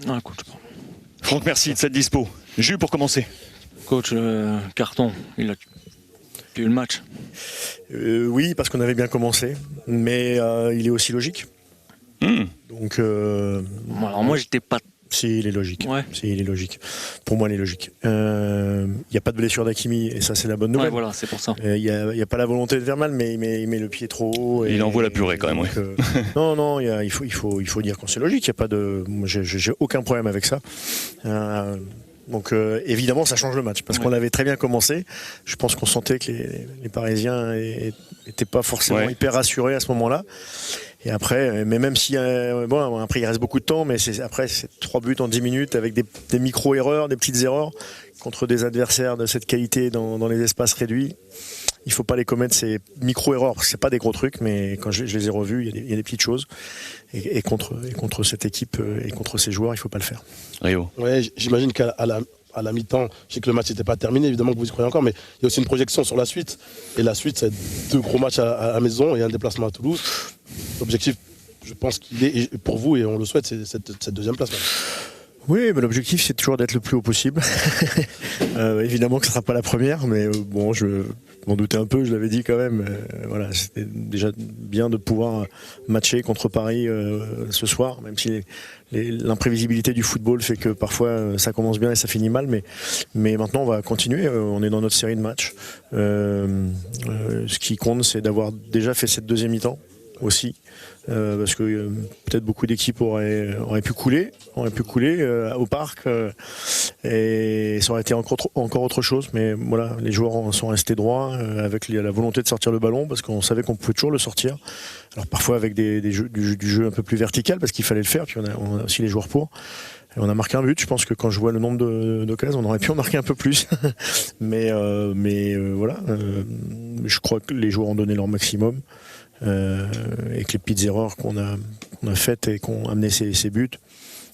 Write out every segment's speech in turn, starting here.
Ah, coach. Franck, merci de cette dispo. Jules, pour commencer. Coach, Carton, il a tué le match. Oui, parce qu'on avait bien commencé, mais il est aussi logique. Donc, alors moi, j'étais pas. Si, il est logique. Ouais. Si, il est logique. Pour moi, il est logique. Il n'y a pas de blessure d'Hakimi, et ça, c'est la bonne nouvelle. Ouais, voilà, c'est pour ça. Il n'y a pas la volonté de faire mal, mais il met le pied trop haut. Il envoie la purée quand même, oui. Non, il faut dire qu'on c'est logique. Il y a pas de, moi, j'ai aucun problème avec ça. Donc évidemment, ça change le match parce qu'on l'avait très bien commencé. Je pense qu'on sentait que les Parisiens n'étaient pas forcément hyper rassurés à ce moment-là. Et après, mais même si bon, après il reste beaucoup de temps, mais après c'est 3 buts en 10 minutes avec des micro-erreurs, des petites erreurs contre des adversaires de cette qualité dans les espaces réduits. Il faut pas les commettre, ces micro-erreurs, parce que c'est pas des gros trucs, mais quand je les ai revus, il y a des petites choses. Et contre cette équipe et contre ces joueurs, il faut pas le faire. Rio. Ouais, j'imagine qu'à la mi-temps, je sais que le match n'était pas terminé, évidemment que vous y croyez encore, mais il y a aussi une projection sur la suite. Et la suite, c'est 2 gros matchs à la maison et un déplacement à Toulouse. L'objectif, je pense qu'il est, pour vous, et on le souhaite, c'est cette deuxième place. Oui, mais l'objectif c'est toujours d'être le plus haut possible. Évidemment que ce ne sera pas la première, mais bon, je m'en doutais un peu, je l'avais dit quand même. Voilà, c'était déjà bien de pouvoir matcher contre Paris ce soir, même si l'imprévisibilité du football fait que parfois ça commence bien et ça finit mal, mais maintenant on va continuer, on est dans notre série de matchs. Ce qui compte, c'est d'avoir déjà fait cette deuxième mi-temps aussi. Parce que peut-être beaucoup d'équipes auraient pu couler au parc et ça aurait été encore autre chose, mais voilà, les joueurs sont restés droits avec la volonté de sortir le ballon parce qu'on savait qu'on pouvait toujours le sortir, alors parfois avec du jeu un peu plus vertical parce qu'il fallait le faire, puis on a aussi les joueurs pour. Et on a marqué un but, je pense que quand je vois le nombre d'occasions, on aurait pu en marquer un peu plus. mais voilà, je crois que les joueurs ont donné leur maximum. Et que les petites erreurs qu'on a faites et qu'on a amené ces buts,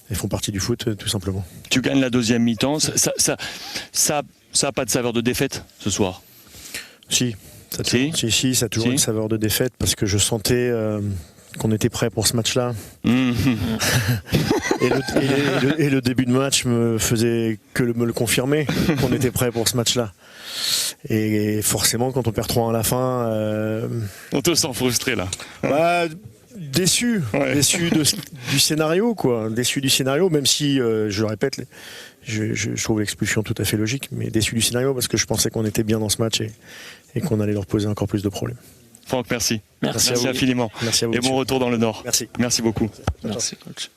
elles font partie du foot, tout simplement. Tu gagnes la deuxième mi-temps, ça a pas de saveur de défaite ce soir? Si, ça a toujours une saveur de défaite parce que je sentais qu'on était prêt pour ce match-là. Et le début de match me faisait que me le confirmer qu'on était prêt pour ce match-là. Et forcément, quand on perd 3-1 à la fin... On te sent frustré, là. Bah, déçu du scénario, quoi. Déçu du scénario, même si, je le répète, je trouve l'expulsion tout à fait logique, mais déçu du scénario parce que je pensais qu'on était bien dans ce match et qu'on allait leur poser encore plus de problèmes. Franck, merci. Merci Infiniment. Merci à vous. Et bon retour dans le Nord. Merci. Merci beaucoup. Merci, coach.